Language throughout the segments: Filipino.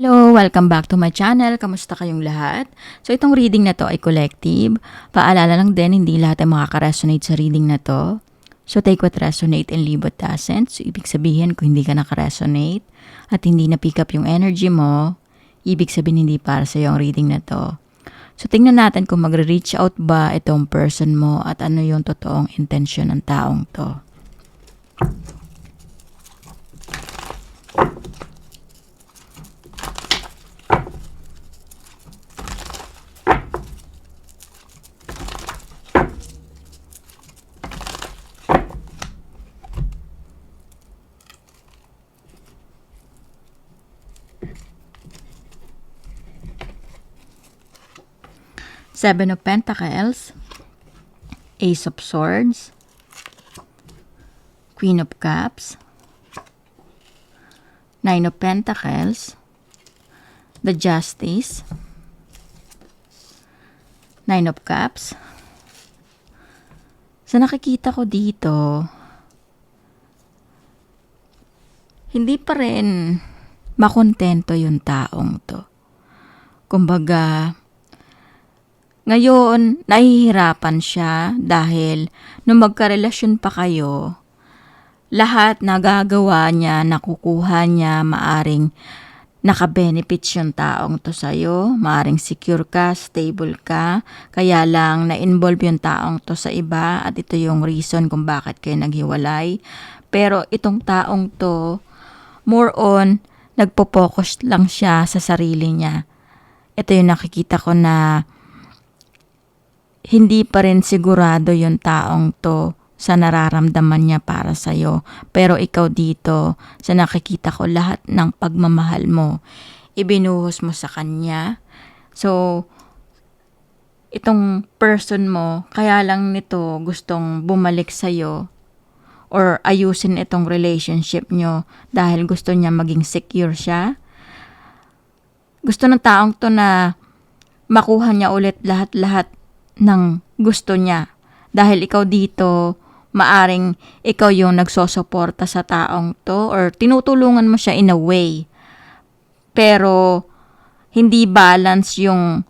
Hello! Welcome back to my channel. Kamusta kayong lahat? So itong reading na to ay collective. Paalala lang din, hindi lahat ay makaka-resonate sa reading na to. So take what resonate and leave what doesn't. So ibig sabihin kung hindi ka naka-resonate at hindi na-pick up yung energy mo, ibig sabihin hindi para sa yung reading na to. So tingnan natin kung magre-reach out ba itong person mo at ano yung totoong intention ng taong to. Seven of Pentacles, Ace of Swords, Queen of Cups, Nine of Pentacles, the Justice, Nine of Cups. Sa nakikita ko dito, hindi pa rin makontento yung taong to. Kumbaga, ngayon, nahihirapan siya dahil nung magkarelasyon pa kayo, lahat nagagawa niya, nakukuha niya, maaring nakabenefits yung taong to sa'yo, maaring secure ka, stable ka, kaya lang na-involve yung taong to sa iba at ito yung reason kung bakit kayo naghiwalay. Pero itong taong to, more on, nagpo-focus lang siya sa sarili niya. Ito yung nakikita ko na hindi pa rin sigurado yung taong to sa nararamdaman niya para sa'yo. Pero ikaw dito, sa nakikita ko lahat ng pagmamahal mo, ibinuhos mo sa kanya. So, itong person mo, kaya lang nito gustong bumalik sa'yo or ayusin itong relationship nyo dahil gusto niya maging secure siya. Gusto ng taong to na makuha niya ulit lahat-lahat ng gusto niya. Dahil ikaw dito, maaring ikaw yung nagsosuporta sa taong to or tinutulungan mo siya in a way. Pero, hindi balance yung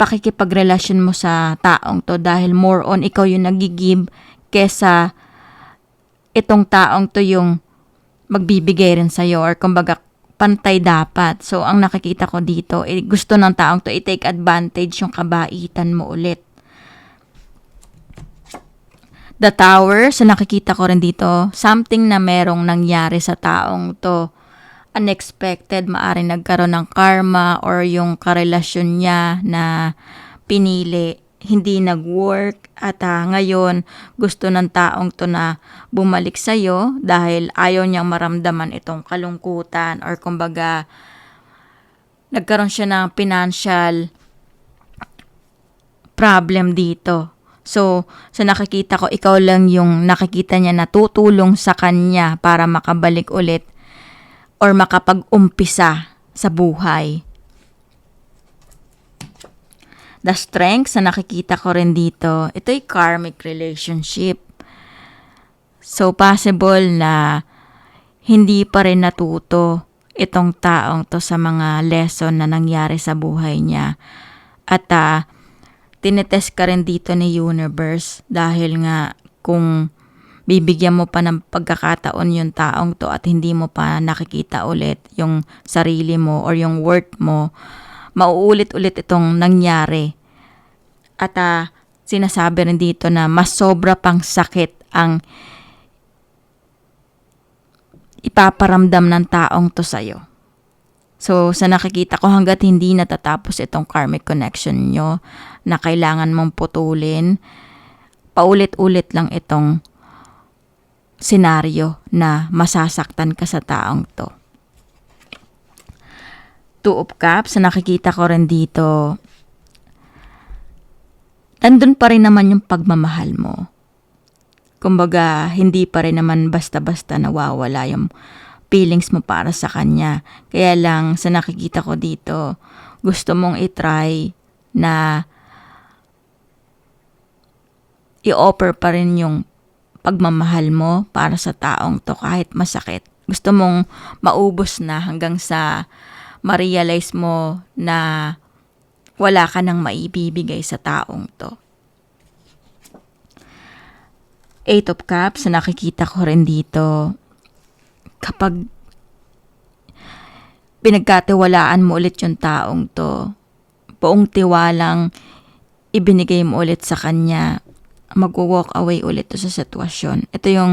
pakikipagrelasyon mo sa taong to dahil more on ikaw yung nagigib kesa itong taong to yung magbibigay rin sa'yo or kumbaga pantay dapat. So, ang nakikita ko dito, gusto ng taong to i-take advantage yung kabaitan mo ulit. The Tower, so nakikita ko rin dito, something na merong nangyari sa taong to. Unexpected, maaring nagkaroon ng karma or yung karelasyon niya na pinili, hindi nag-work at ngayon gusto ng taong to na bumalik sa'yo dahil ayaw niyang maramdaman itong kalungkutan or kumbaga nagkaroon siya ng financial problem dito. So, sa nakikita ko, ikaw lang yung nakikita niya na tutulong sa kanya para makabalik ulit or makapag-umpisa sa buhay. The Strength, sa nakikita ko rin dito, ito'y karmic relationship. So, possible na hindi pa rin natuto itong taong to sa mga lesson na nangyari sa buhay niya. At tinetest ka rin dito ni Universe dahil nga kung bibigyan mo pa ng pagkakataon yung taong to at hindi mo pa nakikita ulit yung sarili mo or yung worth mo, mauulit-ulit itong nangyari. At sinasabi rin dito na mas sobra pang sakit ang ipaparamdam ng taong to sa'yo. So, sa nakikita ko hanggat hindi natatapos itong karmic connection nyo na kailangan mong putulin, paulit-ulit lang itong senaryo na masasaktan ka sa taong to. Two of Cups, nakikita ko rin dito, nandun pa rin naman yung pagmamahal mo. Kumbaga, hindi pa rin naman basta-basta nawawala yung feelings mo para sa kanya. Kaya lang, sa nakikita ko dito, gusto mong itry na i-offer pa rin yung pagmamahal mo para sa taong to kahit masakit. Gusto mong maubos na hanggang sa ma-realize mo na wala ka nang maibibigay sa taong to. Eight of Cups, nakikita ko rin dito, kapag pinagkatiwalaan mo ulit yung taong to, buong tiwalang ibinigay mo ulit sa kanya, mag-walk away ulit to sa sitwasyon. Ito yung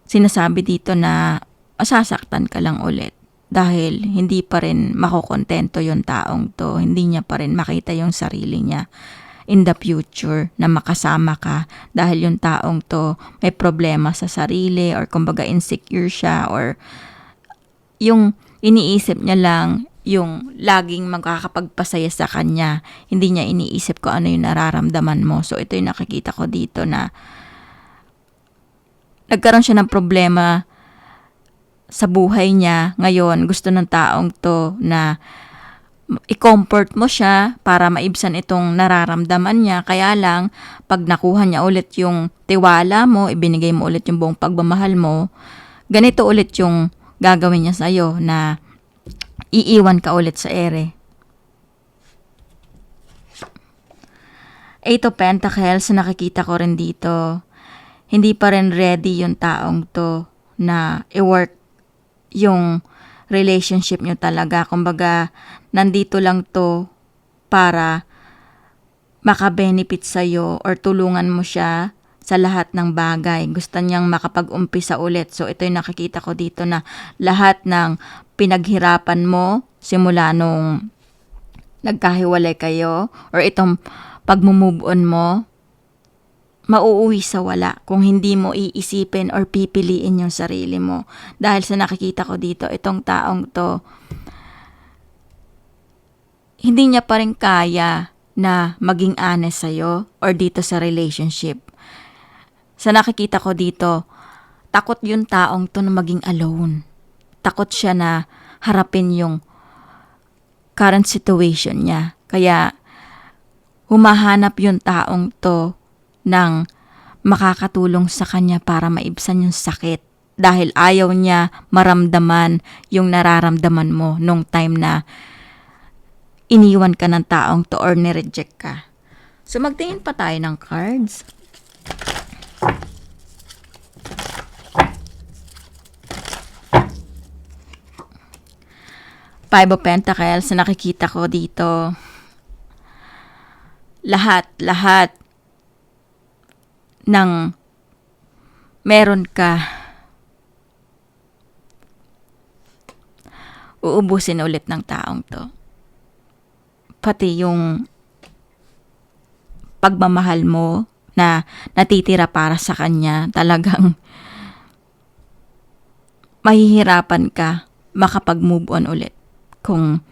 sinasabi dito na masasaktan ka lang ulit dahil hindi pa rin makokontento yung taong to, hindi niya pa rin makita yung sarili niya in the future na makasama ka dahil yung taong to may problema sa sarili or kumbaga insecure siya or yung iniisip niya lang yung laging magkakapagpasaya sa kanya. Hindi niya iniisip ko ano yung nararamdaman mo. So ito yung nakikita ko dito na nagkaroon siya ng problema sa buhay niya. Ngayon, gusto ng taong to na i-comfort mo siya para maibsan itong nararamdaman niya. Kaya lang, pag nakuha niya ulit yung tiwala mo, ibinigay mo ulit yung buong pagmamahal mo, ganito ulit yung gagawin niya sa'yo na iiwan ka ulit sa ere. Eight of Pentacles, nakikita ko rin dito, hindi pa rin ready yung taong to na i-work yung relationship nyo talaga. Kumbaga, nandito lang to para makabenefit sa'yo or tulungan mo siya sa lahat ng bagay. Gusto niyang makapag-umpisa ulit. So, ito yung nakikita ko dito na lahat ng pinaghirapan mo simula nung nagkahiwalay kayo or itong pag-move on mo, mauuwi sa wala kung hindi mo iisipin or pipiliin yung sarili mo. Dahil sa nakikita ko dito, itong taong to, hindi niya pa rin kaya na maging honest sa'yo or dito sa relationship. Sa nakikita ko dito, takot yung taong to na maging alone. Takot siya na harapin yung current situation niya. Kaya humahanap yung taong to ng makakatulong sa kanya para maibsan yung sakit. Dahil ayaw niya maramdaman yung nararamdaman mo nung time na iniwan ka ng taong to or nireject ka. So magtingin pa tayo ng cards. Five of Pentacles, nakikita ko dito, lahat ng meron ka, uubusin ulit ng taong to. Pati yung pagmamahal mo na natitira para sa kanya, talagang mahihirapan ka makapag-move on ulit kung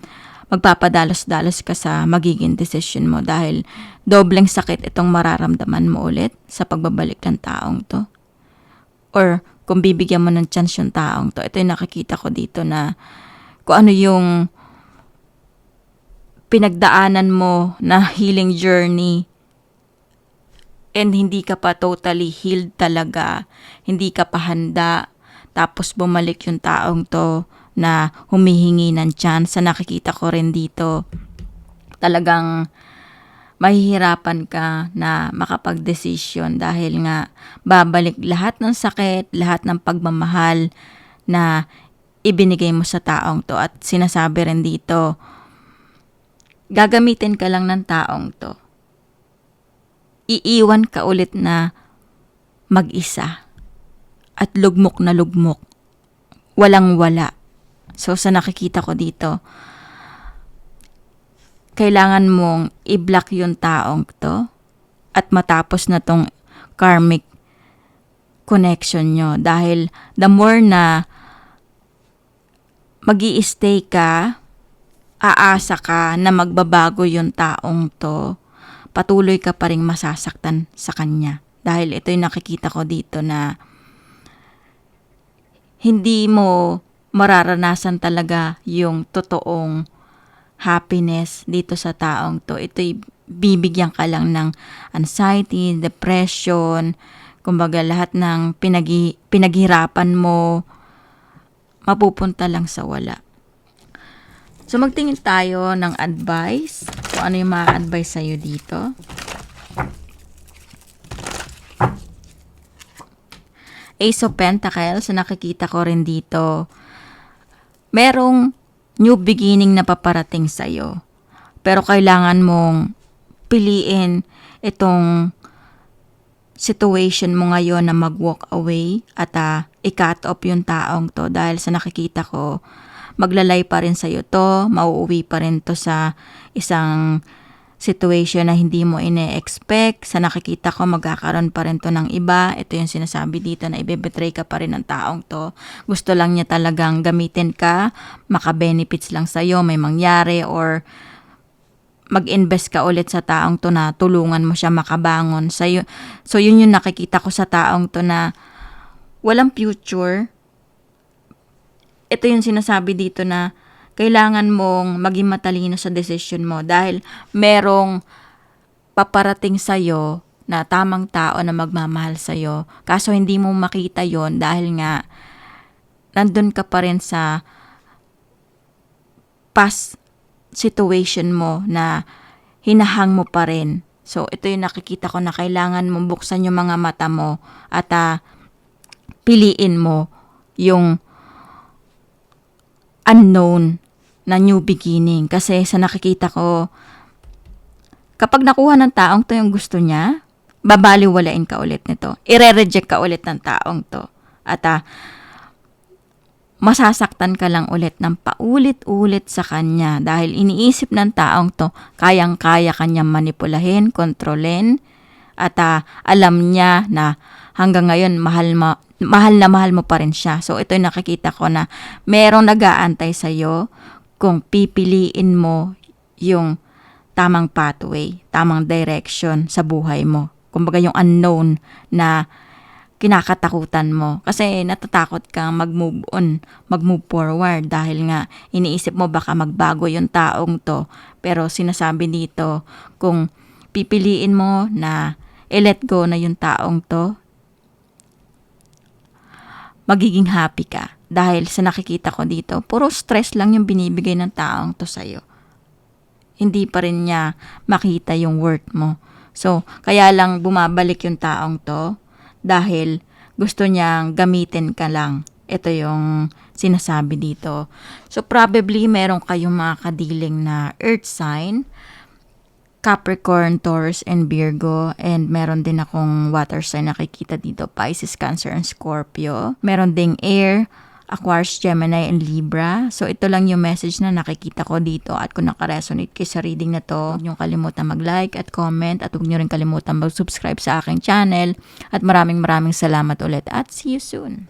magpapadalos-dalos ka sa magiging decision mo dahil dobleng sakit itong mararamdaman mo ulit sa pagbabalik ng taong to. Or kung bibigyan mo ng chance yung taong to, ito yung nakikita ko dito na kung ano yung pinagdaanan mo na healing journey and hindi ka pa totally healed talaga, hindi ka pa handa, tapos bumalik yung taong to na humihingi ng chance. Sa nakikita ko rin dito, talagang mahihirapan ka na makapag-desisyon dahil nga babalik lahat ng sakit, lahat ng pagmamahal na ibinigay mo sa taong to. At sinasabi rin dito, gagamitin ka lang ng taong to. Iiwan ka ulit na mag-isa at lugmok na lugmok. Walang wala. So sa nakikita ko dito, kailangan mong i-block yung taong to at matapos na tong karmic connection nyo. Dahil the more na mag-i-stay ka, aasa ka na magbabago yung taong to, patuloy ka pa rin masasaktan sa kanya. Dahil ito yung nakikita ko dito na hindi mo mararanasan talaga yung totoong happiness dito sa taong to. Ito'y bibigyan ka lang ng anxiety, depression, kumbaga lahat ng pinaghirapan mo, mapupunta lang sa wala. So, magtingin tayo ng advice. Kung ano yung ma-advise sa'yo dito. Ace of Pentacles, so nakikita ko rin dito, merong new beginning na paparating sa'yo. Pero kailangan mong piliin itong situation mo ngayon na mag-walk away at i-cut off yung taong to dahil sa nakikita ko, maglalay pa rin sa'yo to, mauuwi pa rin to sa isang situation na hindi mo ine-expect. Sa nakikita ko, magkakaroon pa rin to ng iba. Ito yung sinasabi dito na ibebetray ka pa rin ng taong to. Gusto lang niya talagang gamitin ka, maka-benefits lang sa'yo, may mangyari, or mag-invest ka ulit sa taong to na tulungan mo siya makabangon. So yun yung nakikita ko sa taong to na walang future. Ito yung sinasabi dito na kailangan mong maging matalino sa decision mo dahil merong paparating sa'yo na tamang tao na magmamahal sa'yo. Kaso hindi mo makita yon dahil nga nandun ka pa rin sa past situation mo na hinahang mo pa rin. So, ito yung nakikita ko na kailangan mong buksan yung mga mata mo at piliin mo yung unknown na new beginning. Kasi sa nakikita ko, kapag nakuha ng taong to yung gusto niya, babaliwalain ka ulit nito. Ire-reject ka ulit ng taong to. At masasaktan ka lang ulit ng paulit-ulit sa kanya dahil iniisip ng taong to, kayang-kaya kanyang manipulahin, kontrolin, at alam niya na hanggang ngayon mahal na mahal mo pa rin siya. So ito yung nakikita ko na merong nag-aantay sa'yo kung pipiliin mo yung tamang pathway, tamang direction sa buhay mo. Kumbaga yung unknown na kinakatakutan mo. Kasi natatakot kang mag-move on, mag-move forward dahil nga iniisip mo baka magbago yung taong to. Pero sinasabi dito, kung pipiliin mo na i-let go na yung taong to, magiging happy ka. Dahil sa nakikita ko dito, puro stress lang yung binibigay ng taong to sa'yo. Hindi pa rin niya makita yung worth mo. So, kaya lang bumabalik yung taong to dahil gusto niyang gamitin ka lang. Ito yung sinasabi dito. So, probably meron kayong mga kadiling na earth sign, Capricorn, Taurus, and Virgo. And meron din akong water sign nakikita dito, Pisces, Cancer, and Scorpio. Meron ding air, Aquarius, Gemini, and Libra. So, ito lang yung message na nakikita ko dito. At kung nakaresonate kayo sa reading na to, huwag nyo kalimutan mag-like at comment. At huwag nyo rin kalimutan mag-subscribe sa aking channel. At maraming salamat ulit. At see you soon!